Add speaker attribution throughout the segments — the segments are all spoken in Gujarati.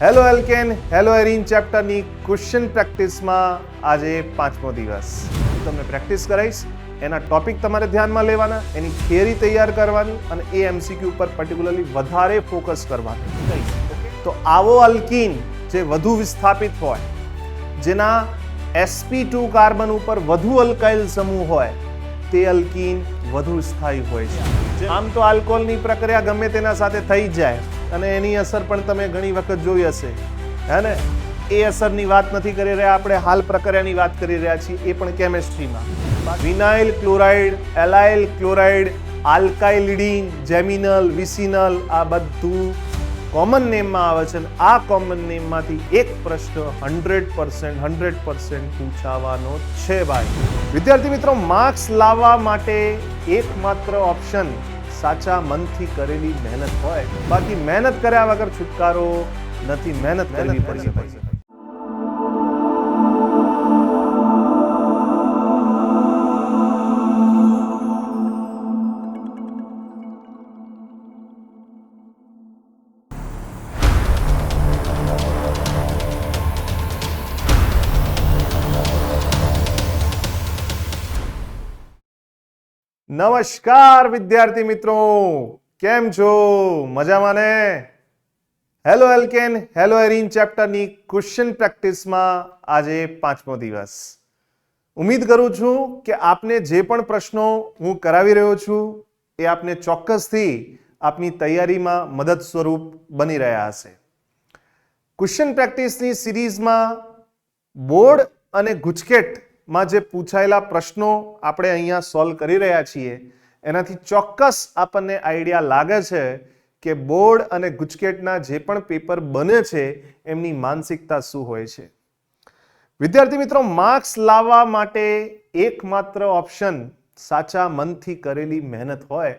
Speaker 1: હેલો એલ્કેન હેલો એરીન ચેપ્ટરની ક્વેશ્ચન પ્રેક્ટિસમાં આજે 5મો દિવસ. તમને પ્રેક્ટિસ કરાવીશ, એના ટોપિક તમારે ધ્યાનમાં લેવાના, એની થિયરી તૈયાર કરવાની અને એ એમસીક્યુ ઉપર પર્ટિક્યુલરલી વધારે ફોકસ કરવાનું. તો આવો અલ્કીન જે વધુ વિસ્થાપિત હોય, જેના sp2 કાર્બન ઉપર વધુ અલ્કાઇલ સમૂહ હોય, તે અલ્કીન વધુ સ્થાયી હોય છે. આમ તો આલ્કોહોલની પ્રક્રિયા ગમે તેના સાથે થઈ જાય અને એની અસર પણ તમે ઘણી વખત જોઈ હશે, હે ને? એ અસરની વાત નથી કરી રહ્યા આપણે, હાલ પ્રક્રિયાની વાત કરી રહ્યા છીએ, એ પણ કેમેસ્ટ્રીમાં. Vinyl chloride, allyl chloride, alkylidene, geminal, vicinal, આ બધું કોમન નેમમાં આવે છે. આ કોમન નેમમાંથી એક પ્રશ્ન 100% પૂછાવાનો છે ભાઈ. વિદ્યાર્થી મિત્રો, માર્ક્સ લાવવા માટે એકમાત્ર ઓપ્શન સાચા મનથી કરેલી મહેનત હોય. બાકી મહેનત કર્યા વગર છુટકારો નથી, મહેનત કરવી પડશે ભાઈ. નમસ્કાર વિદ્યાર્થી મિત્રો, કેમ છો? મજામાં ને? હેલો એલ્કેન હેલો એરીન ચેપ્ટરની ક્વેશ્ચન પ્રેક્ટિસમાં આજે 5મો દિવસ. ઉમ્મીદ કરું છું કે આપને જે પણ પ્રશ્નો હું કરાવી રહ્યો છું એ આપને ચોક્કસથી આપની તૈયારીમાં મદદ સ્વરૂપ બની રહ્યા હશે. ક્વેશ્ચન પ્રેક્ટિસની સિરીઝમાં બોર્ડ અને ગુજકેટ માં જે પૂછાયેલા પ્રશ્નો આપણે અહીંયા સોલ્વ કરી રહ્યા છીએ, એનાથી ચોક્કસ આપણને આઈડિયા લાગે છે કે બોર્ડ અને ગુજકેટના જે પણ પેપર બને છે એમની માનસિકતા શું હોય છે. વિદ્યાર્થી મિત્રો, માર્ક્સ લાવવા માટે એકમાત્ર ઓપ્શન સાચા મનથી કરેલી મહેનત હોય.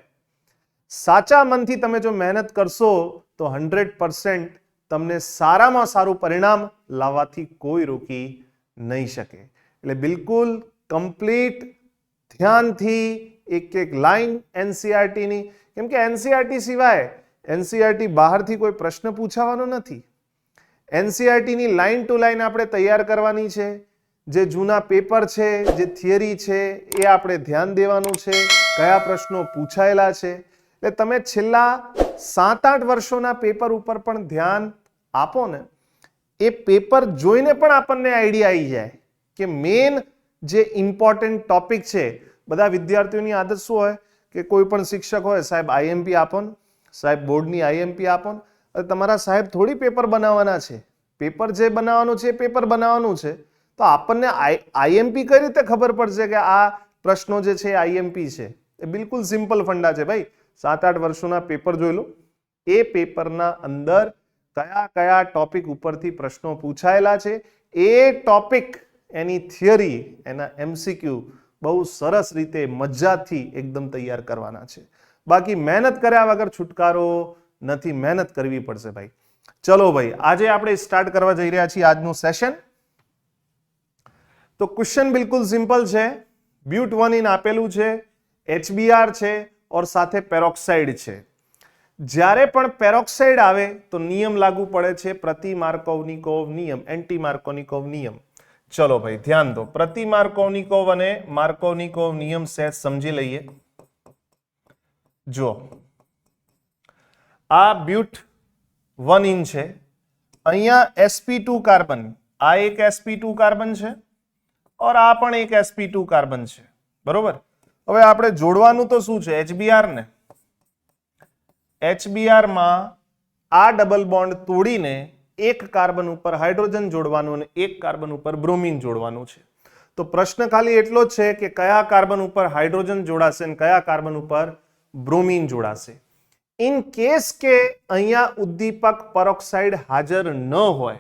Speaker 1: સાચા મનથી તમે જો મહેનત કરશો તો 100% તમને સારામાં સારું પરિણામ લાવવાથી કોઈ રોકી નહીં શકે. એટલે બિલકુલ કમ્પ્લીટ ધ્યાનથી એક એક લાઈન એનસીઆરટીની, કેમ કે એનસીઆરટી સિવાય એનસીઆરટી બહારથી કોઈ પ્રશ્ન પૂછાવાનો નથી. એનસીઆરટીની લાઈન ટુ લાઈન આપણે તૈયાર કરવાની છે. જે જૂના પેપર છે, જે થિયરી છે, એ આપણે ધ્યાન દેવાનું છે, કયા પ્રશ્નો પૂછાયેલા છે. એટલે તમે છેલ્લા 7-8 વર્ષોના પેપર ઉપર પણ ધ્યાન આપો ને, એ પેપર જોઈને પણ આપણને આઈડિયા આવી જાય કે મેઇન જે ઇમ્પોર્ટન્ટ ટોપિક છે. બધા વિદ્યાર્થીઓની આદત શું હોય કે કોઈ પણ શિક્ષક હોય, સાહેબ આઈએમપી આપો ને, સાહેબ બોર્ડની આઈએમપી આપો ને. તમારા સાહેબ થોડી પેપર બનાવવાના છે, પેપર જે બનાવવાનું છે એ પેપર બનાવવાનું છે. તો આપણને આઈએમપી કઈ રીતે ખબર પડશે કે આ પ્રશ્નો જે છે આઈએમપી છે? એ બિલકુલ સિમ્પલ ફંડા છે ભાઈ. 7-8 વર્ષોના પેપર જોઈ લો, એ પેપરના અંદર કયા કયા ટોપિક ઉપરથી પ્રશ્નો પૂછાયેલા છે, એ ટોપિક, એની થિયરી, એના એમસીક્યુ બહુ સરસ રીતે મજાથી એકદમ તૈયાર કરવાના છે. બાકી મહેનત કર્યા વગર છુટકારો નથી, મહેનત કરવી પડશે ભાઈ. ચલો ભાઈ, આજે આપણે સ્ટાર્ટ કરવા જઈ રહ્યા છીએ આજનું સેશન. તો ક્વેશ્ચન બિલકુલ સિમ્પલ છે. બ્યુટ 1 આપેલું છે, HBr છે ઓર સાથે પેરોક્સાઇડ છે. જ્યારે પણ પેરોક્સાઇડ આવે તો નિયમ લાગુ પડે છે પ્રતિ માર્કોવનિકોવ નિયમ, એન્ટી માર્કોનિકોવ નિયમ. ચલો ભાઈ ધ્યાન દો, પ્રતિ માર્કોવનિકોવ અને માર્કોવનિકોવ નિયમ સહેજ સમજી લઈએ. જો આ બ્યુટ 1 છે, અહીંયા sp2 કાર્બન, આ એક sp2 કાર્બન છે ઓર આ પણ એક sp2 કાર્બન છે, બરોબર? હવે આપણે જોડવાનું તો શું છે? HBr ને. HBr માં આ ડબલ બોન્ડ તોડીને એક કાર્બન ઉપર હાઇડ્રોજન જોડવાનું અને એક કાર્બન ઉપર બ્રોમિન જોડવાનું છે. તો પ્રશ્ન ખાલી એટલો જ છે કે કયા કાર્બન ઉપર હાઇડ્રોજન જોડાશે અને કયા કાર્બન ઉપર બ્રોમિન જોડાશે. ઇન કેસ કે અહીંયા ઉદ્દીપક પેરોક્સાઇડ હાજર ન હોય,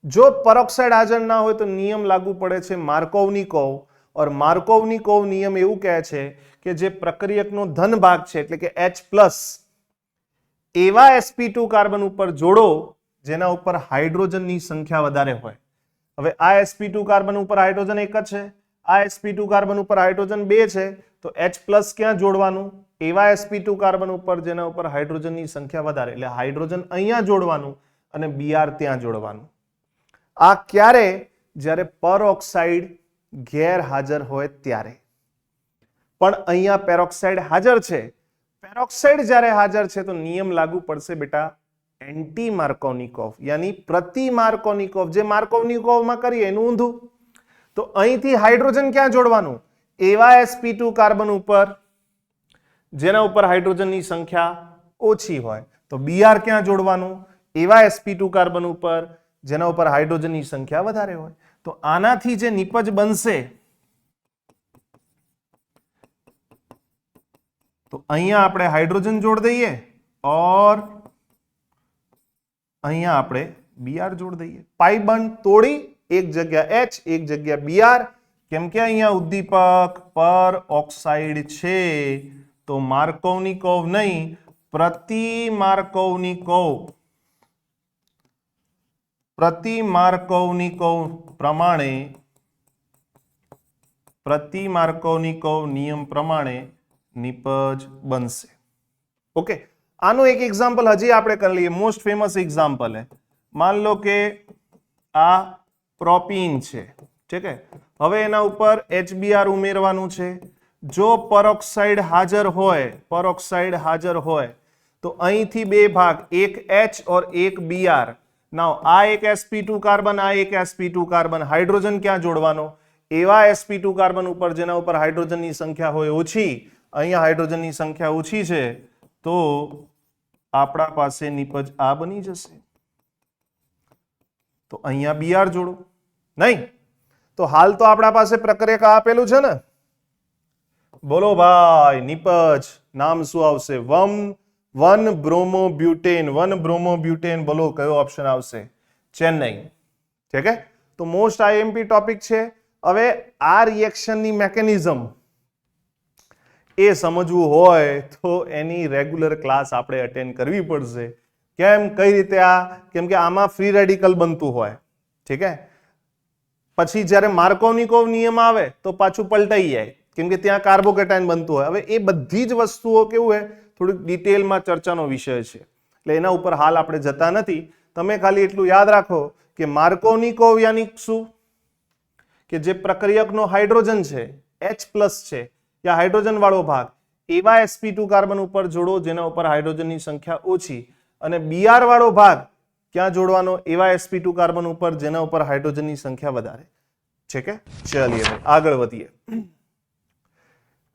Speaker 1: જો પેરોક્સાઇડ હાજર ના હોય તો નિયમ લાગુ પડે છે માર્કોવનિકોવ. ઓર માર્કોવનિકોવ નિયમ એવું કહે છે કે જે પ્રક્રિયકનો ધન ભાગ છે, એટલે કે H+, એવા sp2 કાર્બન ઉપર જોડો જેના ઉપર હાઇડ્રોજનની સંખ્યા વધારે હોય. હવે આ sp2 કાર્બન ઉપર હાઇડ્રોજન એક જ છે, આ sp2 કાર્બન ઉપર હાઇડ્રોજન 2 છે, તો H+ ક્યાં જોડવાનું? એવા sp2 કાર્બન ઉપર જેના ઉપર હાઇડ્રોજનની સંખ્યા વધારે, એટલે હાઇડ્રોજન અહીંયા જોડવાનું અને Br ત્યાં જોડવાનું. આ ક્યારે? જ્યારે પેરોક્સાઇડ ગેરહાજર હોય ત્યારે. પણ અહીંયા પેરોક્સાઇડ હાજર છે. પેરોક્સાઇડ જ્યારે હાજર છે તો નિયમ લાગુ પડશે બેટા એન્ટી માર્કોનિકોવ, યાની પ્રતિ માર્કોનિકોવ. જે માર્કોનિકોવમાં કરીએ એનું ઊંધું. તો અહીંથી હાઇડ્રોજન ક્યાં જોડવાનું? એવા sp2 કાર્બન ઉપર જેના ઉપર હાઇડ્રોજનની સંખ્યા ઓછી હોય. તો Br ક્યાં જોડવાનું? એવા sp2 કાર્બન ઉપર જેના ઉપર હાઇડ્રોજનની સંખ્યા વધારે હોય. તો આનાથી જે નિપજ બનશે તો અહીંયા આપણે હાઇડ્રોજન જોડ દઈએ ઓર અહીંયા આપણે Br જોડ દઈએ. પાઈ બંધ તોડી એક જગ્યા H એક જગ્યા Br, કેમ કે અહીંયા ઉદ્દીપક પર ઓક્સાઇડ છે તો માર્કોનિકોવ નહીં, પ્રતિ માર્કોનિકોવ નિયમ પ્રમાણે નિપજ બનશે. ઓકે, આનું એક એક્ઝામ્પલ હજી આપણે કરી લઈએ. મોસ્ટ ફેમસ એક્ઝામ્પલ है. मान लो કે આ પ્રોપીન છે, ઠીક है. હવે એના ઉપર HBr ઉમેરવાનું છે. જો પેરોક્સાઇડ હાજર હોય તો અહીંથી બે ભાગ, એક H और एक Br. નાउ આ એક sp2 કાર્બન, આ એક sp2 કાર્બન. હાઇડ્રોજન ક્યાં જોડવાનો? એવા sp2 કાર્બન ઉપર જેના ઉપર હાઇડ્રોજનની સંખ્યા હોય ઓછી. અહીંયા હાઇડ્રોજનની સંખ્યા ઓછી છે તો આપણા પાસે નિપજ આ બની જશે. તો અહીંયા Br જોડો. નહીં તો હાલ તો આપણા પાસે પ્રક્રિયક આપેલું છે ને. બોલો ભાઈ, નિપજ નામ શું આવશે? 1 બ્રોમોબ્યુટેન. બોલો કયો ઓપ્શન આવશે? ચેન્નઈ. ઠીક है. તો મોસ્ટ આઈએમપી ટોપિક છે. હવે આ રિએક્શનની મેકેનિઝમ એ સમજવું હોય તો એની રેગ્યુલર ક્લાસ આપણે અટેન્ડ કરવી પડશે. કેમ? કઈ રીતે? કેમ કે આમાં ફ્રી રેડિકલ બનતું હોય. ઠીક है. પછી જ્યારે માર્કોનિકોવ નિયમ આવે તો પાછું પલટાઈ જાય, કેમ કે ત્યાં કાર્બોકેટાયન બનતું હોય. હવે એ બધી જ વસ્તુઓ કેવું હોય, થોડીક ડિટેલમાં ચર્ચાનો વિષય છે, એટલે એના ઉપર હાલ આપણે જતા નથી. તમે ખાલી એટલું યાદ રાખો કે માર્કોનિકોવ યાની શું? કે જે પ્રક્રિયકનો હાઇડ્રોજન છે H+ છે, યા હાઇડ્રોજન વાળો ભાગ એવા sp2 કાર્બન ઉપર જોડો જેના ઉપર હાઇડ્રોજનની સંખ્યા ઓછી, અને Br વાળો ભાગ ક્યાં જોડવાનો? એવા sp2 કાર્બન ઉપર જેના ઉપર હાઇડ્રોજનની સંખ્યા વધારે છે. કે ચલીએ આગળ વધીએ.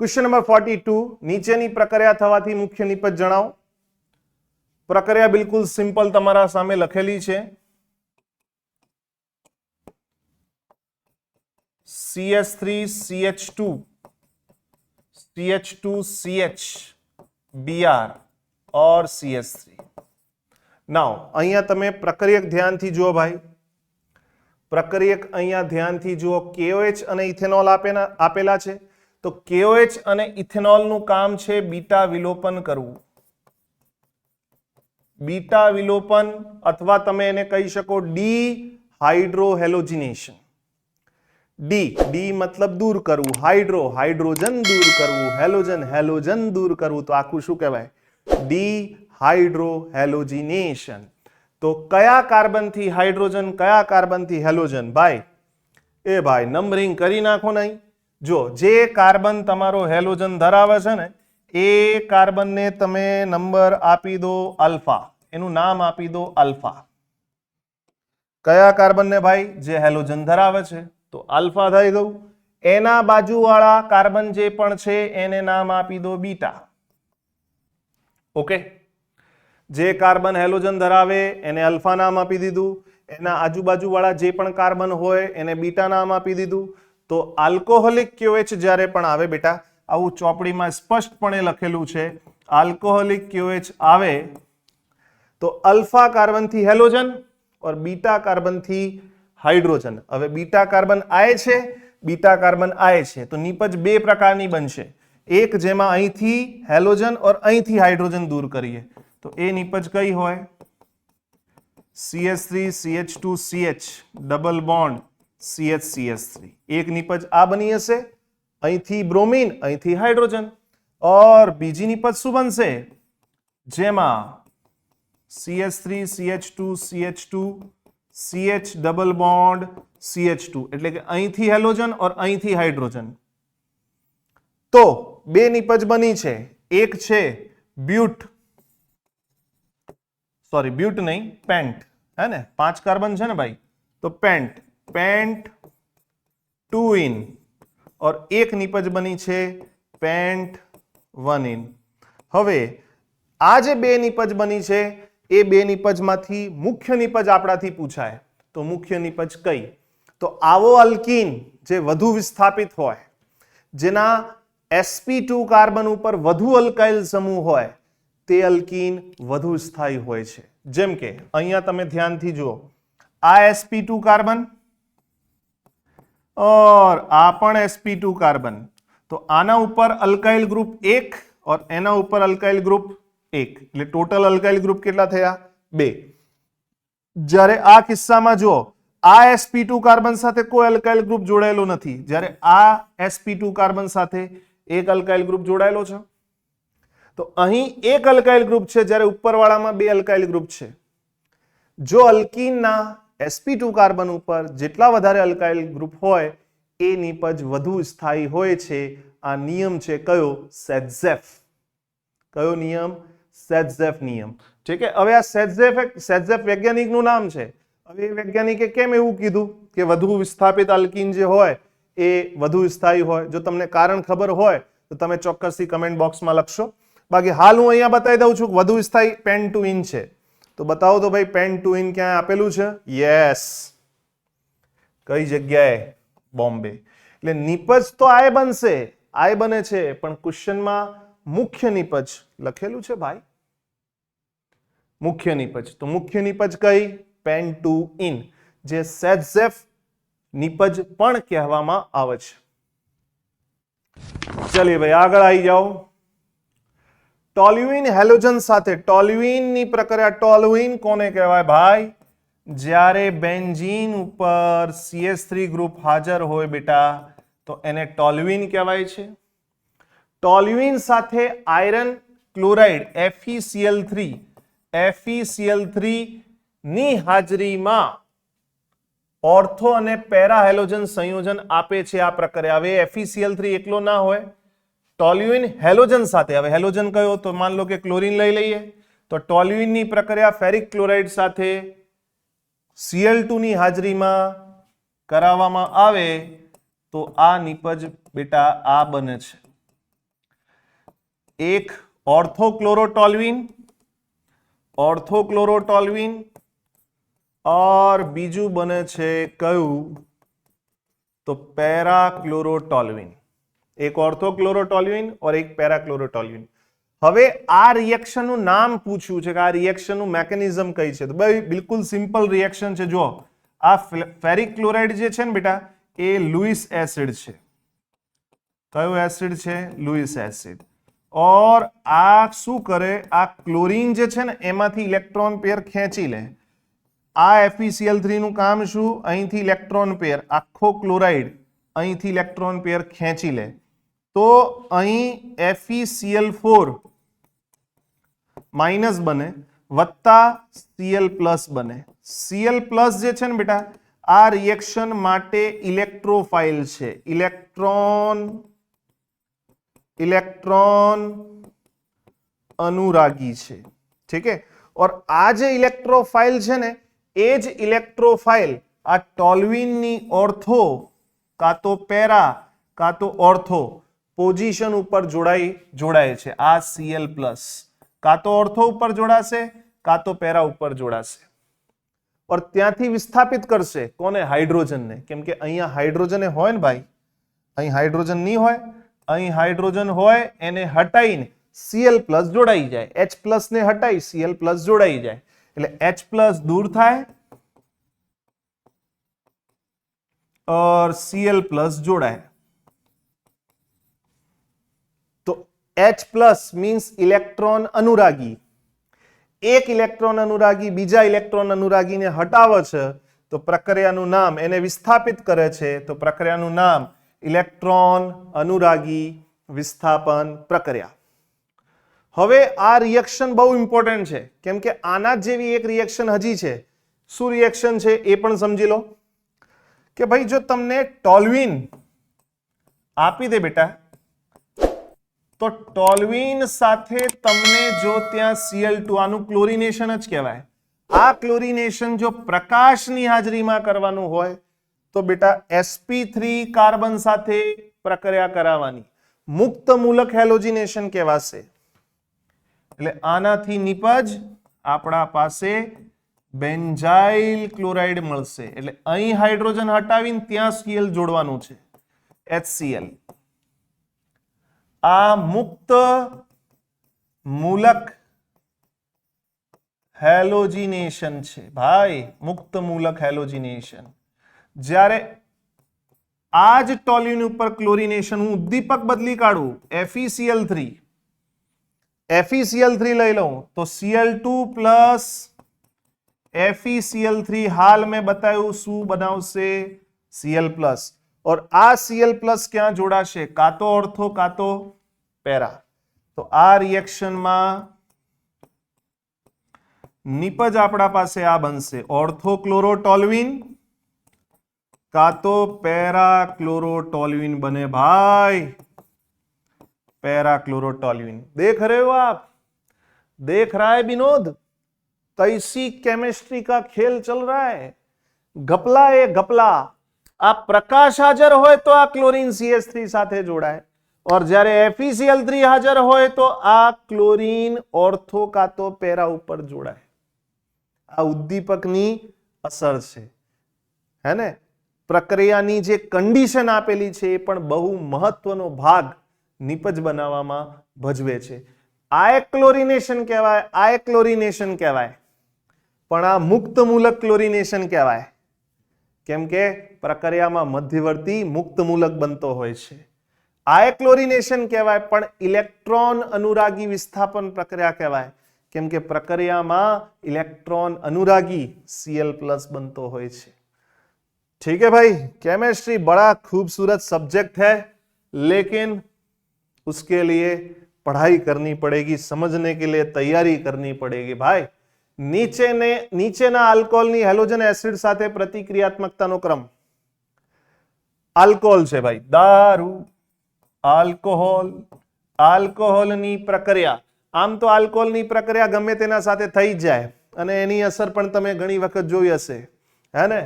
Speaker 1: Question number 42. નીચેની પ્રક્રિયા થવાથી મુખ્ય નિપજ જણાવો. પ્રક્રિયા બિલકુલ સિમ્પલ તમારા સામે લખેલી છે. CH3CH2 CH2CH Br और CH3. નાउ અહીંયા તમે પ્રક્રિયક ધ્યાનથી જુઓ ભાઈ. પ્રક્રિયક અહીંયા ધ્યાનથી જુઓ. KOH અને ઇથેનોલ આપેલા છે. તો KOH અને ઇથેનોલનું કામ છે બીટા વિલોપન કરવું. બીટા વિલોપન અથવા તમે એને કહી શકો ડીહાઇડ્રોહેલોજિનેશન. ડી મતલબ દૂર કરવું, હાઇડ્રોજન દૂર કરવું, હેલોજન દૂર કરવું. તો આખું શું કહેવાય? ડીહાઇડ્રોહેલોજિનેશન. તો કયા કાર્બનથી હાઇડ્રોજન, કયા કાર્બનથી હેલોજન? ભાઈ નંબરિંગ કરી નાખો. નહીં જો જે કાર્બન તમારો હેલોજન ધરાવે છે ને એ કાર્બનને તમે નંબર આપી દો અલ્ફા, એનું નામ આપી દો અલ્ફા. કયા કાર્બનને ભાઈ? જે હેલોજન ધરાવે છે તો આલ્ફા થઈ ગયું. એના બાજુવાળા કાર્બન જે પણ છે એને નામ આપી દો બીટા. ઓકે, જે કાર્બન હેલોજન ધરાવે એને અલ્ફા નામ આપી દીધું. એના આજુબાજુવાળા જે પણ કાર્બન હોય એને બીટા નામ આપી દીધું. તો આલ્કોહોલિક KOH જ્યારે પણ આવે બેટા, આવું ચોપડીમાં સ્પષ્ટપણે લખેલું છે, આલ્કોહોલિક KOH આવે તો અલ્ફા કાર્બનથી હેલોજન और बीटा કાર્બનથી હાઇડ્રોજન. હવે બીટા કાર્બન આય છે, બીટા કાર્બન આય છે, તો નિપજ બે પ્રકારની બનશે. એક જેમાં અહીંથી હેલોજન और અહીંથી હાઇડ્રોજન દૂર કરીએ તો એ નિપજ કઈ હોય? CH3CH2CH double bond CH3. એક નિપજ આ બની હશે, અહીંથી બ્રોમીન, અહીંથી હાઇડ્રોજન. और બીજી નિપજ શું બનશે? જેમાં CH3 CH2 CH2 CH double bond CH2 એટલે કે અહીંથી હેલોજન और અહીંથી હાઇડ્રોજન. તો બે નિપજ બની છે. એક છે બ્યુટ, સોરી બ્યુટ નહીં, પેન્ટ, હે ને 5 કાર્બન છે ને ભાઈ, તો પેન્ટ, પેન્ટ 2 इन और एक निपज बनी છે પેન્ટ 1 इन. હવે આ જે બે નિપજ બની છે એ બે નિપજમાંથી મુખ્ય નિપજ આપણાથી પૂછાય તો મુખ્ય નિપજ કઈ? તો આવો અલ્કીન જે વધુ વિસ્થાપિત હોય, જેના sp2 કાર્બન ઉપર વધુ અલ્કાઇલ સમૂહ હોય, તે અલ્કીન વધુ સ્થાયી હોય છે. જેમ કે અહીંયા તમે ધ્યાનથી જુઓ, આ sp2 કાર્બન और આ પણ sp2 કાર્બન, તો આના ઉપર અલ્કાઇલ ગ્રુપ 1 और એના ઉપર અલ્કાઇલ ગ્રુપ 1, એટલે ટોટલ અલ્કાઇલ ગ્રુપ કેટલા થયા? 2. જ્યારે આ કિસ્સામાં જો આ sp2 કાર્બન સાથે કોઈ અલ્કાઇલ ગ્રુપ જોડાયેલો નથી, જ્યારે આ sp2 કાર્બન સાથે એક અલ્કાઇલ ગ્રુપ જોડાયેલો છે. તો અહીં એક અલ્કાઇલ ગ્રુપ છે, જ્યારે ઉપરવાળામાં બે અલ્કાઇલ ગ્રુપ છે. જો અલ્કીનના sp2 કાર્બન ઉપર જેટલા વધારે અલ્કાઇલ ગ્રુપ હોય એ નિપજ વધુ સ્થાયી હોય છે. આ નિયમ છે કયો? સેટ્ઝેફ. કયો નિયમ? સેટ્ઝેફ નિયમ. ઠીક છે. હવે આ સેટ્ઝેફ વૈજ્ઞાનિકનું નામ છે. હવે એ વૈજ્ઞાનિકે કેમ એવું કીધું કે વધુ વિસ્થાપિત અલ્કીન જે હોય એ વધુ સ્થાયી હોય? જો તમને કારણ ખબર હોય તો તમે ચોક્કસથી કમેન્ટ બોક્સમાં લખશો. બાકી હાલ હું અહીંયા બતાવી દઉં છું કે વધુ સ્થાયી પેન્ટ 2 इन છે. તો બતાવો તો ભાઈ પેન્ટ 2 इन ક્યાં આપેલું છે? યસ. કઈ જગ્યાએ? બોમ્બે. એટલે નિપજ તો આય બનશે, આય બને છે, પણ ક્વેશ્ચનમાં મુખ્ય નિપજ લખેલું છે ભાઈ, મુખ્ય નિપજ. તો મુખ્ય નિપજ કઈ? પેન્ટ 2 इन, જે સેટ્ઝેફ નિપજ પણ કહેવામાં આવે છે. ચલિए ભાઈ આગળ આવી જાઓ. ટોલ્યુઇન હેલોજન સાથે ટોલ્યુઇનની પ્રક્રિયા, ટોલ્યુઇન કોને કહેવાય ભાઈ? જ્યારે બેન્ઝીન ઉપર CH3 ગ્રુપ હાજર હોય બેટા તો એને ટોલ્યુઇન કહેવાય છે. ટોલ્યુઇન સાથે આયરન ક્લોરાઇડ FeCl3 ની હાજરીમાં ઓર્થો અને પેરા હેલોજન સંયોજન આપે છે આ પ્રક્રિયા. હવે FeCl3 એકલો ના હોય, ટોલ્યુઇન હેલોજન સાથે, હવે હેલોજન કયો? તો માન લો કે ક્લોરીન લઈ લઈએ, તો ટોલ્યુઇનની પ્રક્રિયા ફેરિક ક્લોરાઇડ સાથે Cl2 ની હાજરીમાં કરાવવામાં આવે તો આ નિપજ બેટા આ બને છે. એક ઓર્થોક્લોરોટોલ્યુઇન और બીજું બને છે કયું? તો પેરાક્લોરોટોલ્યુઇન. એક ઓર્થોક્લોરોટોલ્યુઇન और એક પેરાક્લોરોટોલ્યુઇન. હવે આ રિએક્શનનું નામ પૂછ્યું છે કે આ રિએક્શનનું મેકેનિઝમ કઈ છે? તો ભાઈ બિલકુલ સિમ્પલ રિએક્શન છે. જો આ ફેરિક ક્લોરાઇડ જે છે ને બેટા એ લુઇસ એસિડ છે. કયો એસિડ છે? Lewis acid. और આ શું કરે? આ ક્લોરીન જે છે ને એમાંથી ઇલેક્ટ્રોન પેર ખેંચી લે. આ FeCl3 નું કામ શું? અહીંથી ઇલેક્ટ્રોન પેર, આખો ક્લોરાઇડ અહીંથી ઇલેક્ટ્રોન પેર ખેંચી લે. તો અહીં FeCl4 માઇનસ બને વત્તા Cl પ્લસ બને. Cl પ્લસ જે છે ને બેટા આ રિએક્શન માટે ઇલેક્ટ્રોફાઇલ છે, ઇલેક્ટ્રોન અનુરાગી છે. ઠીક है. और આ જે ઇલેક્ટ્રોફાઇલ છે ને એ જ ઇલેક્ટ્રોફાઇલ આ ટોલ્યુઇનની ઓર્થો કાં તો પેરા કાં તો ઓર્થો પોઝિશન ઉપર જોડાય છે. આ Cl પ્લસ કાં તો ઓર્થો ઉપર જોડાશે કાં તો પેરા ઉપર જોડાશે और ત્યાંથી વિસ્થાપિત કરશે કોને? હાઇડ્રોજનને. કેમ કે અહીંયા હાઇડ્રોજન હોય ને ભાઈ, અહીં હાઇડ્રોજન નહીં હોય, અહીં હાઇડ્રોજન હોય, એને હટાઈને Cl પ્લસ જોડાઈ જાય, H પ્લસ ને હટાઈ Cl પ્લસ જોડાઈ જાય, એટલે H પ્લસ दूर થાય और Cl प्लस जोड़ाए. तो H प्लस मीन्स इलेक्ट्रॉन अनुरागी. एक इलेक्ट्रॉन अनुरागी बीजा इलेक्ट्रॉन अनुरागी ने हटावे छे तो प्रक्रियाનું નામ, એને વિસ્થાપિત કરે છે તો પ્રક્રિયાનું નામ ઇલેક્ટ્રોન અનુરાગી વિસ્થાપન પ્રક્રિયા. હવે આ રિએક્શન બહુ ઇમ્પોર્ટન્ટ છે, કેમ કે આના જેવી એક રિએક્શન હજી છે. શું રિએક્શન છે એ પણ સમજી લો કે ભાઈ જો તમને ટોલ્યુઇન આપી દે બેટા, તો ટોલ્યુઇન સાથે તમને જો ત્યાં Cl2, આનું ક્લોરિનેશન જ કહેવાય. આ ક્લોરિનેશન જો પ્રકાશની હાજરીમાં કરવાનું હોય તો બેટા sp3 કાર્બન સાથે પ્રક્રિયા કરાવવાની, મુક્ત મૂલક હેલોજિનેશન કહેવાશે. એટલે આનાથી નીપજ આપણા પાસે બેન્ઝાઇલ ક્લોરાઇડ મળશે. એટલે અહીં હાઇડ્રોજન હટાવીને ત્યાં Cl જોડવાનું છે, HCl. આ મુક્ત મૂલક હેલોજિનેશન છે ભાઈ, મુક્ત મૂલક હેલોજિનેશન. જ્યારે આ જ ટોલ્યુઇન ઉપર ક્લોરિનેશન હું ઉદ્દીપક બદલી કાઢું, FeCl3 લઈ લઉં તો Cl2 પ્લસ FeCl3 હાલ મેં બતાવ્યું શું બનાવશે, Cl પ્લસ. और આ Cl પ્લસ ક્યાં જોડાશે, કાં તો ઓર્થો કાં તો પેરા. તો આ રિએક્શનમાં નિપજ આપણા પાસે આ બનશે, ઓર્થોક્લોરોટોલ્યુઇન કાં તો पैराक्लोरोटोल्यूइन बने भाई, पैराक्लोरोटोल्यूइन. देख रहे हो आप, देख रहा है विनोद, कैसी केमिस्ट्री का खेल चल रहा है. गपला ए गपला. आ प्रकाश हाजर होय तो आ क्लोरीन CH3 સાથે જોડાય, और જ્યારે FeCl3 હાજર હોય તો આ ક્લોરીન ઓર્થો કાં તો પેરા ઉપર જોડાય. આ ઉદ્દીપકની અસર છે, હે ને. પ્રક્રિયાની જે કન્ડિશન આપેલી છે એ પણ બહુ મહત્વનો ભાગ નિપજ બનાવવામાં ભજવે છે. આ એક ક્લોરિનેશન કહેવાય, આ એક ક્લોરિનેશન કહેવાય, પણ આ મુક્ત મૂલક ક્લોરિનેશન કહેવાય, કેમ કે પ્રક્રિયામાં મધ્યવર્તી મુક્ત મૂલક બનતો હોય છે. આ એક ક્લોરિનેશન કહેવાય, પણ ઇલેક્ટ્રોન અનુરાગી વિસ્થાપન પ્રક્રિયા કહેવાય, કેમ કે પ્રક્રિયામાં ઇલેક્ટ્રોન અનુરાગી Cl+ बनतो હોય છે. ठीक है भाई, केमिस्ट्री बड़ा खूबसूरत सब्जेक्ट है, लेकिन उसके लिए पढ़ाई करनी पड़ेगी, समझने के लिए तैयारी करनी पड़ेगी भाई. नीचेना अल्कोहोलनी हेलोजन एसिड साथे प्रतिक्रियात्मकतानो क्रम. अल्कोहोल छे भाई, दारू, अल्कोहोल, अल्कोहोलनी प्रक्रिया. आम तो अल्कोहोलनी प्रक्रिया गमे तेना साथे थई ज जाय अने एनी असर पण तमे घणी वखत जोई हशे, है ने.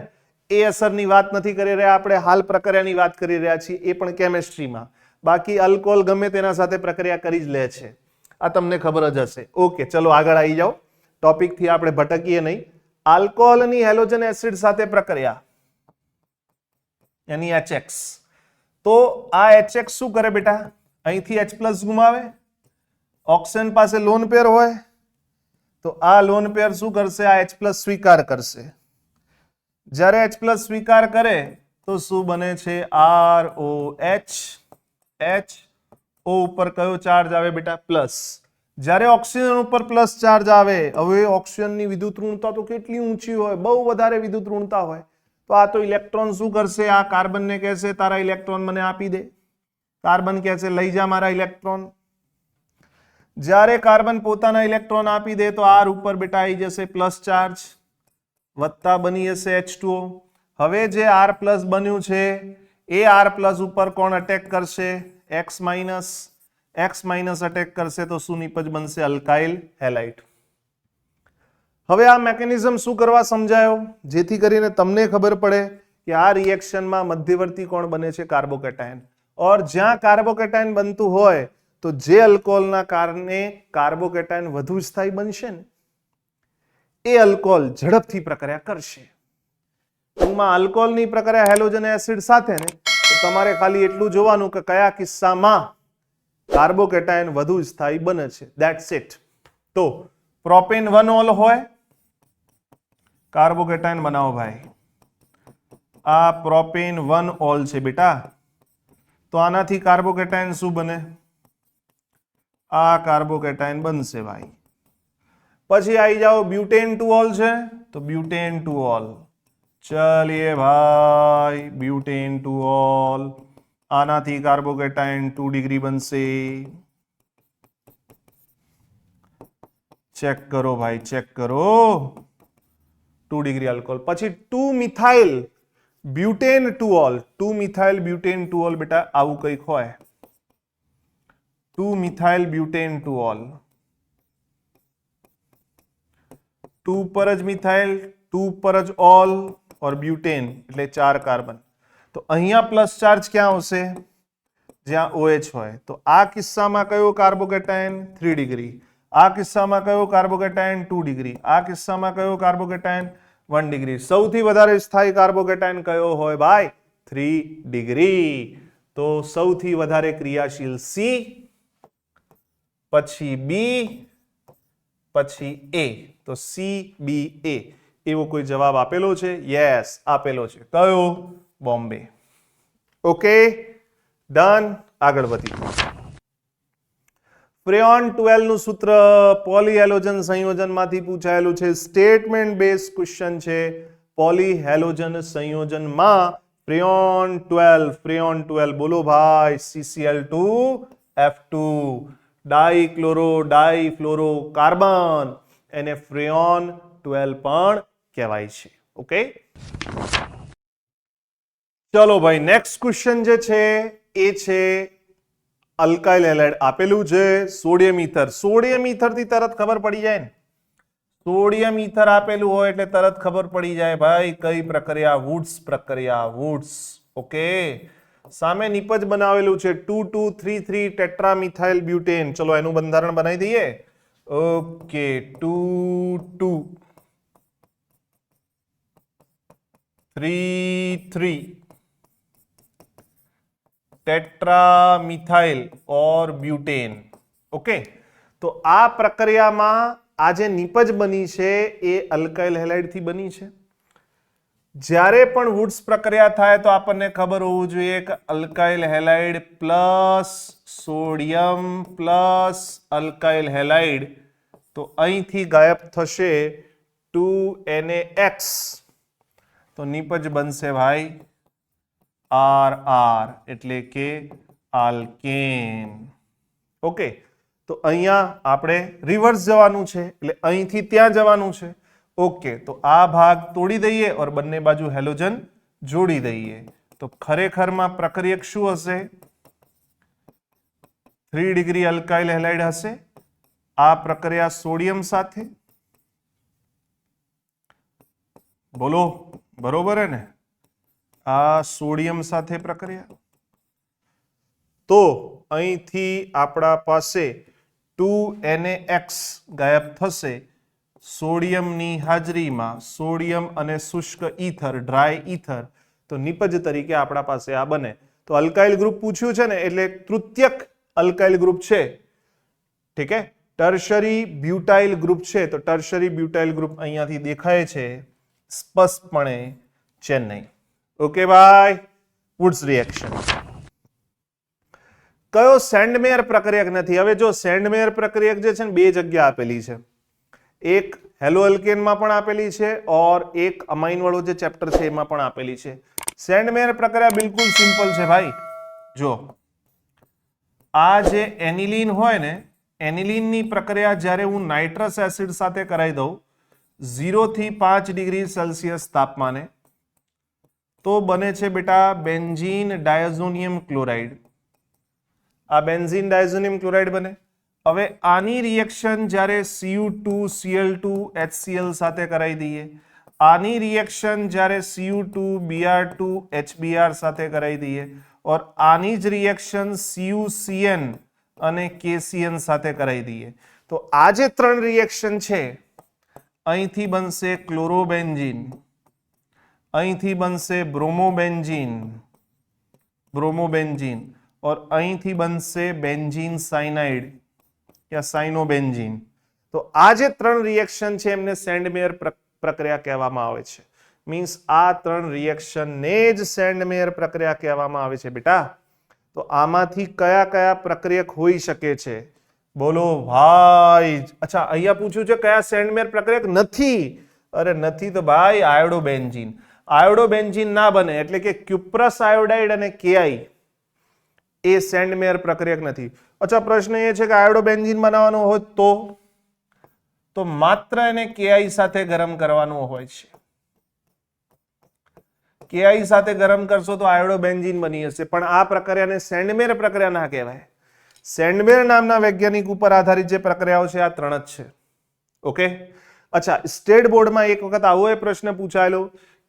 Speaker 1: ए असरनी वात नथी करी रह्या आपणे, हाल प्रक्रियानी वात करी रह्या छीए, ए पण केमिस्ट्रीमां. बाकी अल्कोहोल गमे तेना साथे प्रक्रिया करी ज ले छे, आ तमने खबर ज हशे. ओके, चलो आगळ आई जाओ, टॉपिक थी आपणे भटकीए नहीं. अल्कोहोलनी हेलोजन एसिड साथे प्रक्रिया यानी HX. तो आ HX शुं करे बेटा, અહીંથી H+ ગુમાવે, ઓક્સિજન પાસે લોન પેર હોય તો આ લોન પેર શું કરશે, આ H+ સ્વીકાર કરશે. જ્યારે H+ સ્વીકાર કરે તો શું બને છે, ROH. HO ઉપર કયો ચાર્જ આવે બેટા, પ્લસ. જ્યારે ઓક્સિજન ઉપર પ્લસ ચાર્જ આવે, હવે ઓક્સિજનની વિદ્યુત ઋણતા તો કેટલી ઊંચી હોય, બહુ વધારે વિદ્યુત ઋણતા હોય, તો આ તો ઇલેક્ટ્રોન શું કરશે, આ કાર્બનને કહેશે તારા ઇલેક્ટ્રોન મને આપી દે. કાર્બન કહેશે લઈ જા મારા ઇલેક્ટ્રોન. જ્યારે કાર્બન પોતાના ઇલેક્ટ્રોન આપી દે તો R ઉપર બેટા આવી જશે પ્લસ ચાર્જ, વત્તા બની જશે H2O. હવે જે R+ બન્યું છે એ R+ ઉપર કોણ અટેક કરશે, X- અટેક કરશે તો શું નિપજ બનશે, અલ્કાઇલ હેલાઇડ. હવે આ મેકેનિઝમ શું કરવા સમજાયો, જેથી કરીને તમને ખબર પડે કે આ રિએક્શનમાં મધ્યવર્તી કોણ બને છે, કાર્બોકેટાયન. और જ્યાં કાર્બોકેટાયન બનતું હોય તો જે અલ્કોહોલના કારણે કાર્બોકેટાયન વધુ સ્થાયી બનશે ને એ અલ્કોહોલ ઝડપથી પ્રક્રિયા કરશે. ટૂંકમાં અલ્કોહોલની પ્રક્રિયા હેલોજન એસિડ સાથે ને તો તમારે ખાલી એટલું જોવાનું કે કયા કિસ્સામાં કાર્બોકેટાયન વધુ સ્થાયી બને છે, ધેટ્સ ઇટ. તો પ્રોપેન 1 ઓલ હોય, કાર્બોકેટાયન બનાવો ભાઈ. આ પ્રોપેન 1 ઓલ છે બેટા, તો આનાથી કાર્બોકેટાયન શું બને, આ કાર્બોકેટાયન બનશે ભાઈ. પછી આવી જાઓ ब्यूटेन 2 ઓલ છે તો ब्यूटेन 2 ઓલ. ચલિए ભાઈ, ब्यूटेन 2 ઓલ, આનાથી કાર્બોકેટાયન 2 ડિગ્રી બનશે. ચેક કરો ભાઈ, ચેક કરો. 2 ડિગ્રી આલ્કોહોલ. પછી 2 મિથાઇલ બ્યુટેન ટુઓલ. 2 મિથાઇલ બ્યુટેન ટુઓલ બેટા આવું કંઈક હોય. 2 મિથાઇલ બ્યુટેન ટુઓલ. 2 પર જ મિથાઇલ, 2 પર જ ઓલ ઓર બ્યુટેન એટલે 4 કાર્બન. તો અહીંયા પ્લસ ચાર્જ ક્યાં આવશે? જ્યાં OH હોય. તો આ કિસ્સામાં કયો કાર્બોકેટાયન? 3 ડિગ્રી. આ કિસ્સામાં કયો કાર્બોકેટાયન? 2 ડિગ્રી. આ કિસ્સામાં કયો કાર્બોકેટાયન? 1 ડિગ્રી. સૌથી વધારે સ્થાયી કાર્બોકેટાયન કયો હોય ભાઈ? 3 ડિગ્રી. તો સૌથી વધારે ક્રિયાશીલ C, પછી B, પછી A. તો CBA એવો કોઈ જવાબ આપેલો છે? યસ આપેલો છે. કયો? બોમ્બે. Okay done. આગળ વધી. ફ્રેયોન 12 નું સૂત્ર પોલીહેલોજન સંયોજનમાંથી પૂછાયેલું છે. સ્ટેટમેન્ટ બેઝ ક્વેશ્ચન છે. પોલીહેલોજન સંયોજનમાં ફ્રેયોન 12 બોલો ભાઈ. CCl2F2 ડાઈક્લોરો ડાઈફ્લોરો કાર્બન એને ફ્રેયોન 12 પણ કહેવાય છે. ઓકે ચલો ભાઈ નેક્સ્ટ ક્વેશ્ચન જે છે એ છે અલ્કાઇલ હેલાઇડ આપેલું છે. Sodium ether. સોડિયમ ઈથર થી તરત ખબર પડી જાય ને. સોડિયમ ઈથર આપેલું હોય એટલે તરત ખબર પડી જાય ભાઈ કઈ પ્રક્રિયા? વુડ્સ પ્રક્રિયા. વુડ્સ. ઓકે સામે નિપજ બનાવેલું છે 2,2,3,3 ટેટ્રામિથાઇલ બ્યુટેન. ચલો એનું બંધારણ બનાવી દઈએ. ઓકે 2,2,3,3 ટેટ્રામિથાઇલ ઓર બ્યુટેન. ઓકે તો આ પ્રક્રિયામાં આ જે નિપજ બની છે એ અલ્કાઇલ હેલાઇડ થી બની છે. જ્યારે પણ વુડ્સ પ્રક્રિયા થાય તો આપણને ખબર હોવું જોઈએ કે alkyl halide plus sodium plus alkyl halide તો અહીંથી ગાયબ થશે 2NaX. તો નિપજ બનશે ભાઈ RR એટલે કે આલ્કેન. ઓકે તો અહીંયા આપણે રિવર્સ જવાનું છે એટલે અહીંથી ત્યાં જવાનું છે. ઓકે તો આ ભાગ તોડી દઈએ ઓર બંને બાજુ હેલોજન જોડી દઈએ. તો ખરેખરમાં પ્રક્રિયક શું હશે? 3 ડિગ્રી અલ્કાઇલ હેલાઇડ હશે. આ પ્રક્રિયા સોડિયમ સાથે. બોલો બરોબર હે ને? આ સોડિયમ સાથે પ્રક્રિયા. તો અહીંથી આપણા પાસે 2NaX ગાયબ થશે સોડિયમની હાજરીમાં. સોડિયમ અને શુષ્ક ઈથર ડ્રાય ઈથર. તો નિપજ તરીકે આપણા પાસે આ બને. તો અલ્કાઇલ ગ્રુપ પૂછ્યું છે ને એટલે તૃતીયક અલ્કાઇલ ગ્રુપ છે. ઠીક હે. ટર્શરી બ્યુટાઇલ ગ્રુપ છે. તો ટર્શરી બ્યુટાઇલ ગ્રુપ અહીંયાથી દેખાય છે સ્પષ્ટપણે ચેન્નઈ. ઓકે ભાઈ વુડ્સ રિએક્શન. કયો સેન્ડમેયર પ્રક્રિયક નથી? હવે જો સેન્ડમેયર પ્રક્રિયક જે છે ને બે જગ્યા આપેલી છે. એક હેલો એલ્કેનમાં પણ આપેલી છે ઓર એક અમાઇન વાળો જે ચેપ્ટર છે એમાં પણ આપેલી છે. સેન્ડમેયર પ્રક્રિયા બિલકુલ સિમ્પલ છે ભાઈ. જો આ જે એનિલીન હોય ને એનિલીનની પ્રક્રિયા જ્યારે હું નાઇટ્રસ એસિડ સાથે કરાવી દઉં 0 થી 5 ડિગ્રી સેલ્સિયસ તાપમાને તો બને છે બેટા બેન્ઝીન ડાયઝોનિયમ ક્લોરાઇડ. આ બેન્ઝીન ડાયઝોનિયમ ક્લોરાઇડ બને. હવે આની રિએક્શન જ્યારે Cu2 Cl2 HCl સાથે કરાવી દઈએ, આની રિએક્શન જ્યારે Cu2 Br2 HBr સાથે કરાવી દઈએ ઓર આની જ રિએક્શન CuCN અને KCN સાથે કરાવી દઈએ તો આ જે ત્રણ રિએક્શન છે અહીંથી બનશે ક્લોરોબેન્ઝીન, અહીંથી બનશે બ્રોમોબેન્ઝીન और અહીંથી બનશે બેન્ઝીન સાયનાઇડ या સાયનોબેન્ઝીન. તો આ જે ત્રણ રિએક્શન છે એમને સેન્ડમેયર પ્રક્રિયા કહેવામાં આવે છે. મીન્સ આ ત્રણ રિએક્શનને જ સેન્ડમેયર પ્રક્રિયા કહેવામાં આવે છે બેટા. તો આમાંથી કયા કયા પ્રક્રિયક હોઈ શકે છે? બોલો ભાઈ. અચ્છા અહીંયા પૂછ્યું છે કયા સેન્ડમેયર પ્રક્રિયક નથી. અરે નથી તો ભાઈ આયોડોબેન્ઝીન. આયોડોબેન્ઝીન ના બને એટલે કે ક્યુપ્રસ આયોડાઇડ અને KI એ સેન્ડમેયર પ્રક્રિયક નથી. અચ્છા પ્રશ્ન એ છે કે આયોડોબેન્ઝીન બનાવવાનો હોય તો તો માત્ર એને KI સાથે ગરમ કરવાનું હોય છે. KI સાથે ગરમ કરશો તો આયોડોબેન્ઝીન બની જશે. પણ આ પ્રક્રિયાને સેન્ડમેર પ્રક્રિયા ના કહેવાય. સેન્ડમેર નામના વૈજ્ઞાનિક ઉપર આધારિત જે પ્રક્રિયાઓ છે આ 3 જ છે. ઓકે. અચ્છા, સ્ટેટ બોર્ડમાં એક વખત આવો પ્રશ્ન પૂછાયેલો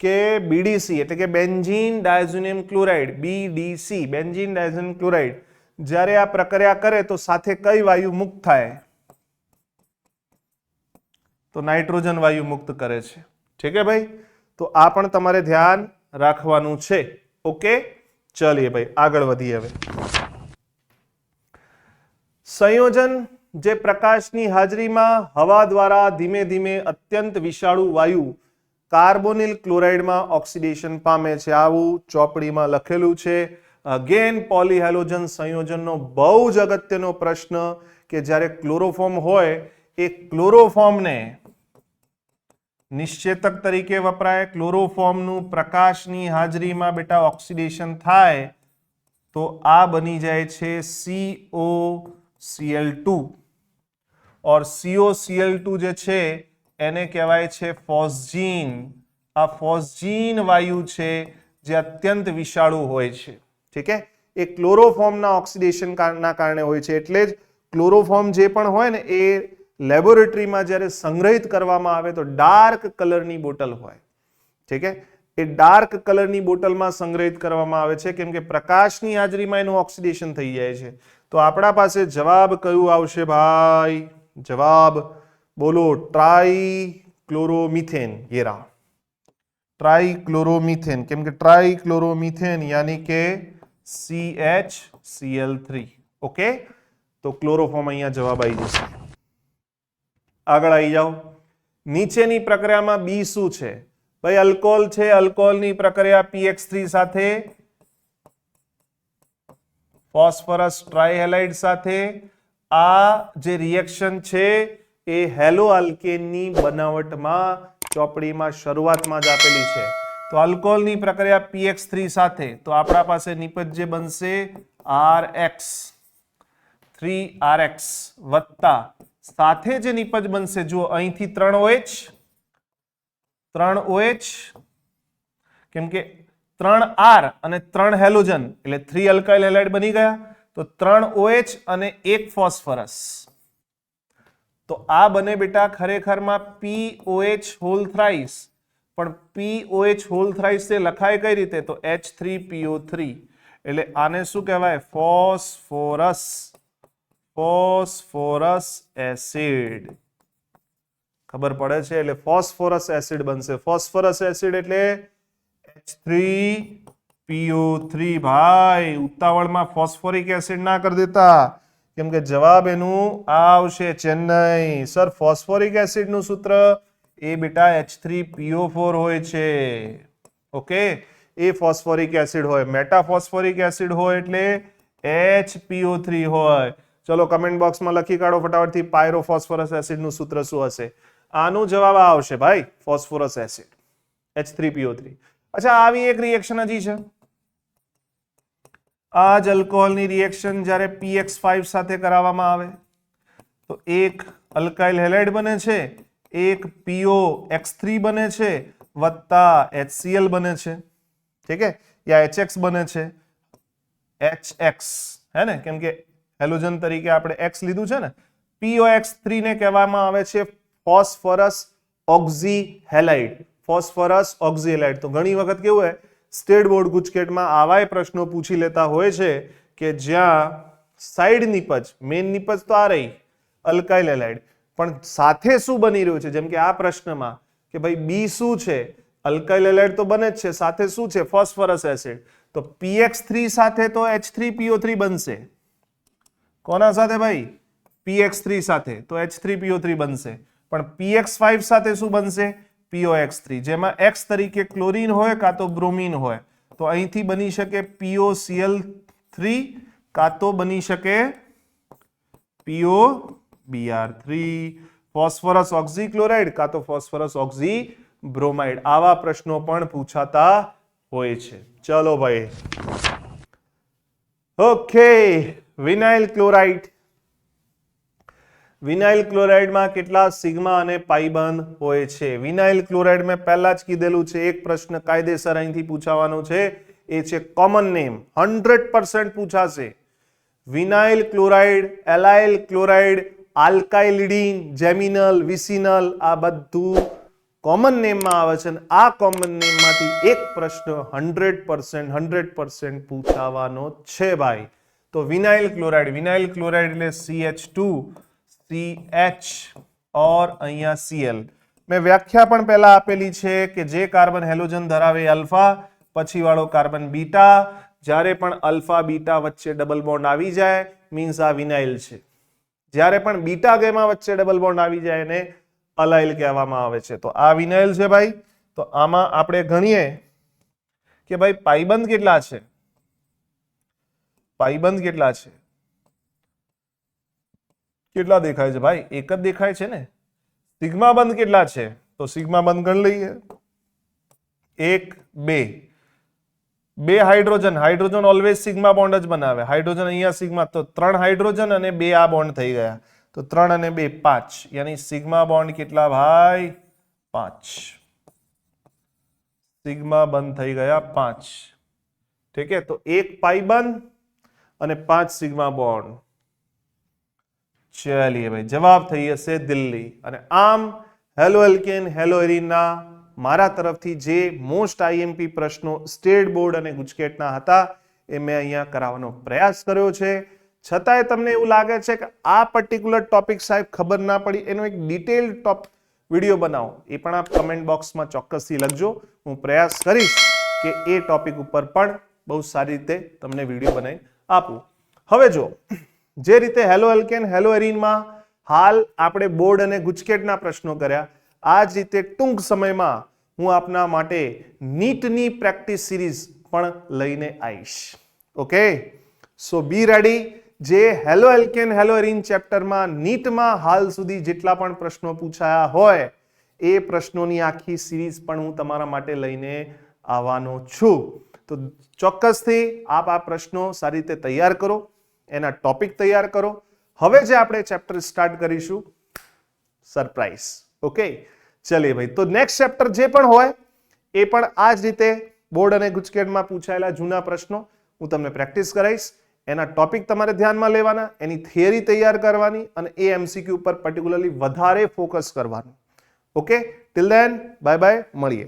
Speaker 1: કે BDC એટલે કે benzene diazonium chloride, BDC benzene diazonium chloride જ્યારે આ પ્રક્રિયા કરે તો સાથે કઈ વાયુ મુક્ત થાય? તો નાઇટ્રોજન વાયુ મુક્ત કરે છે. ઠીક હે ભાઈ? તો આ પણ તમારે ધ્યાન રાખવાનું છે. ઓકે, ચલીએ ભાઈ આગળ વધીએ. હવે સંયોજન જે પ્રકાશની હાજરીમાં હવા દ્વારા ધીમે ધીમે અત્યંત વિષાળુ વાયુ કાર્બોનિલ ક્લોરાઇડમાં ઓક્સિડેશન પામે છે, આવું ચોપડીમાં લખેલું છે. અગેન પોલીહેલોજન સંયોજનનો બહુ જ અગત્યનો પ્રશ્ન કે જ્યારે ક્લોરોફોર્મ હોય એ ક્લોરોફોર્મને નિશ્ચેતક તરીકે વપરાય. ક્લોરોફોર્મનું પ્રકાશની હાજરીમાં બેટા ઓક્સિડેશન થાય તો આ બની જાય છે COCl2 और COCl2 જે છે એને કહેવાય છે ફોસ્જીન. આ ફોસ્જીન વાયુ છે જે અત્યંત વિષાળુ હોય છે. ઠીક હે? એ ક્લોરોફોર્મના ઓક્સિડેશન ના કારણે હોય છે. એટલે જ ક્લોરોફોર્મ જે પણ હોય ને એ લેબોરેટરીમાં જ્યારે સંગ્રહિત કરવામાં આવે તો ડાર્ક કલરની બોટલ હોય. ઠીક હે? એ ડાર્ક કલરની બોટલમાં સંગ્રહિત કરવામાં આવે છે કેમ કે પ્રકાશની હાજરીમાં એનું ઓક્સિડેશન થઈ જાય છે. તો આપણા પાસે જવાબ કયું આવશે ભાઈ? જવાબ બોલો, ટ્રાઇક્લોરોમિથેન. યેરા ટ્રાઇક્લોરોમિથેન, કેમ કે ટ્રાઇક્લોરોમિથેન યાની કે CHCl3. ઓકે, તો ક્લોરોફોર્મ અહીંયા જવાબ આવી જશે. આગળ આવી જાઓ. નીચેની પ્રક્રિયામાં બી શું છે? ભાઈ અલ્કોહોલ છે. અલ્કોહોલની પ્રક્રિયા PX3 સાથે ફોસ્ફરસ ટ્રાઇહેલાઇડ સાથે. આ જે રિએક્શન છે એ હેલો આલ્કેનની બનાવટમાં ચોપડીમાં શરૂઆતમાં જ આપેલી છે. તો અલ્કોહોલની પ્રક્રિયા PX3 સાથે તો આપણા પાસે નિપજ જે બનશે RX 3RX વત્તા સાથે જે નિપજ બનશે જો અહીંથી 3OH કેમ કે 3R અને 3 હેલોજન એટલે 3 અલ્કાઇલ હેલાઇડ બની ગયા. તો 3OH અને 1 ફોસ્ફરસ. તો આ બને બેટા ખરેખરમાં POH હોલ થ્રાઇસ. પણ POH હોલ થ્રાઇસ તે લખાય કઈ રીતે? તો H3PO3. એટલે આને શું કહેવાય? ફોસ્ફોરસ એસિડ. ખબર પડે છે? એટલે ફોસ્ફોરસ એસિડ બનશે. ફોસ્ફરસ એસિડ એટલે H3PO3. ભાઈ ઉતાવળમાં ફોસ્ફોરિક એસિડ ના કરી દેતા કેમ કે જવાબ એનું આવશે ચેન્નઈ. સર ફોસ્ફોરિક એસિડનું સૂત્ર એ બેટા H3PO4 હોય છે. ઓકે, એ ફોસ્ફોરિક એસિડ હોય. મેટાફોસ્ફોરિક એસિડ હોય એટલે HPO3 હોય. ચલો કમેન્ટ બોક્સમાં લખી કાઢો ફટાફટથી પાયરોફોસ્ફરસ એસિડનું સૂત્ર શું હશે? આનો જવાબ આવશે ભાઈ ફોસ્ફરસ એસિડ H3PO3. અચ્છા, આવી એક રિએક્શન હજી છે. આ જ અલ્કોહોલની રિએક્શન જ્યારે PX5 સાથે કરાવવામાં આવે તો એક અલ્કાઇલ હેલાઇડ બને છે, એક POX3 બને છે વત્તા HCl બને છે. ઠીક હે? યા HX બને છે. HX હે ને, કેમ કે હેલોજન તરીકે આપણે X લીધું છે ને. POX3 ને કહેવામાં આવે છે ફોસ્ફરસ ઓક્ઝીહેલાઇડ. ફોસ્ફરસ ઓક્ઝીહેલાઇડ. તો ઘણી વખત કેવું હોય સ્ટેટ બોર્ડ ગુજકેટમાં આવાય પ્રશ્નો પૂછી લેતા હોય છે કે જ્યાં સાઈડ નિપજ, મેઇન નિપજ તો આ રહી અલ્કાઇલ હેલાઇડ, પણ સાથે શું બની રહ્યું છે? જેમ કે આ પ્રશ્નમાં કે ભાઈ બી શું છે? અલ્કાઇલ હેલાઇડ તો બને જ છે, સાથે શું છે? Phosphorus acid. તો PX3 સાથે તો H3PO3 બનશે. કોના સાથે ભાઈ? PX3 સાથે તો H3PO3 બનશે. પણ PX5 સાથે શું બનશે? POX3. જેમાં X તરીકે ક્લોરીન હોય કાં તો બ્રોમીન હોય. તો અહીંથી બની શકે POCl3 કાં તો બની શકે POBr3. ફોસ્ફરસ ઓક્ઝીક્લોરાઇડ કાં તો ફોસ્ફરસ ઓક્ઝી બ્રોમાઇડ. આવા પ્રશ્નો પણ પૂછાતા હોય છે. ચલો ભાઈ. Okay, vinyl chloride. વિનાઇલ ક્લોરાઇડમાં કેટલા સિગ્મા અને પાઈ બંધ હોય છે? વિનાઇલ ક્લોરાઇડ મેં પહેલા જ કીધેલું છે, એક પ્રશ્ન કાયદેસર અહીંથી પૂછાવાનો છે, એ છે કોમન નેમ. 100% પૂછાશે. Vinyl chloride, allyl chloride, alkylidene, geminal, vicinal, આ બધું કોમન નેમમાં આવે છે અને આ કોમન નેમમાંથી એક પ્રશ્ન 100% પૂછાવાનો છે ભાઈ. તો વિનાઇલ ક્લોરાઇડ એટલે CH2 CH ઓર અહીંયા Cl. મેં વ્યાખ્યા પણ પહેલા આપેલી છે કે જે કાર્બન હેલોજન ધરાવે અલ્ફા, પછી વાળો કાર્બન બીટા, જ્યારે પણ અલ્ફા બીટા વચ્ચે ડબલ બોન્ડ આવી જાય મીન્સ આ વિનાઇલ છે. જ્યારે પણ બીટા ગેમા વચ્ચે ડબલ બોન્ડ આવી જાય એને અલાઇલ કહેવામાં આવે છે. તો આ વિનાઇલ છે ભાઈ. તો આમાં આપણે ગણીએ કે ભાઈ પાઈબંધ કેટલા છે? પાઈબંધ કેટલા છે? કેટલા દેખાય છે ભાઈ? એક જ દેખાય છે ને. સિગ્મા બંધ કેટલા છે? તો સિગ્મા બંધ ગણ લઈએ. 1 2 બે હાઇડ્રોજન ઓલવેઝ સિગ્મા બોન્ડ જ બનાવે. હાઇડ્રોજન અહીંયા સિગ્મા, તો 3 હાઇડ્રોજન અને 2 આ બોન્ડ થઈ ગયા. તો 3 અને 2 5, યાની સિગ્મા બોન્ડ કેટલા ભાઈ? 5. સિગ્મા બંધ થઈ ગયા 5. ઠીક છે. તો 1 પાઈ બંધ અને 5 સિગ્મા બોન્ડ. ચલિए ભાઈ, જવાબ થઈ જશે દિલ્હી. અને આમ હેલો એલ્કેન હેલો એરીનના મારા તરફથી જે મોસ્ટ આઈએમપી પ્રશ્નો સ્ટેટ બોર્ડ અને ગુજકેટના હતા એ મેં અહીંયા કરાવવાનો પ્રયાસ કર્યો છે. છતાંય તમને એવું લાગે છે કે આ પર્ટિક્યુલર ટોપિક સાહેબ ખબર ના પડી, એનો એક ડિટેલ્ડ વિડીયો બનાવો, એ પણ આપ કમેન્ટ બોક્સમાં ચોક્કસથી લખજો. હું પ્રયાસ કરીશ કે એ ટોપિક ઉપર પણ બહુ સારી રીતે તમને વિડીયો બનાવી આપું. હવે જો જે રીતે હેલો એલ્કેન હેલો એરીનમાં હાલ આપણે બોર્ડ અને ગુજકેટના પ્રશ્નો કર્યા, આ જ રીતે ટૂંક સમયમાં હું આપના માટે નીટની પ્રેક્ટિસ સિરીઝ પણ લઈને આવીશ. ઓકે, સો બી રેડી. જે હેલો એલ્કેન હેલો એરીન ચેપ્ટરમાં નીટમાં હાલ સુધી જેટલા પણ પ્રશ્નો પૂછાયા હોય એ પ્રશ્નોની આખી સિરીઝ પણ હું તમારા માટે લઈને આવવાનો છું. તો ચોક્કસથી આપ આ પ્રશ્નો સારી રીતે તૈયાર કરો, એના ટોપિક તૈયાર કરો. હવે જે આપણે ચેપ્ટર સ્ટાર્ટ કરીશું સરપ્રાઈઝ. ઓકે, ચલીએ ભાઈ. તો નેક્સ્ટ ચેપ્ટર જે પણ હોય એ પણ આ જ રીતે બોર્ડ અને ગુજકેટમાં પૂછાયેલા જૂના પ્રશ્નો હું તમને પ્રેક્ટિસ કરાવીશ. એના ટોપિક તમારે ધ્યાનમાં લેવાના, એની થિયરી તૈયાર કરવાની અને એ એમસીક્યુ ઉપર પર્ટિક્યુલરલી વધારે ફોકસ કરવાનું. Okay, till then bye bye, મળીએ.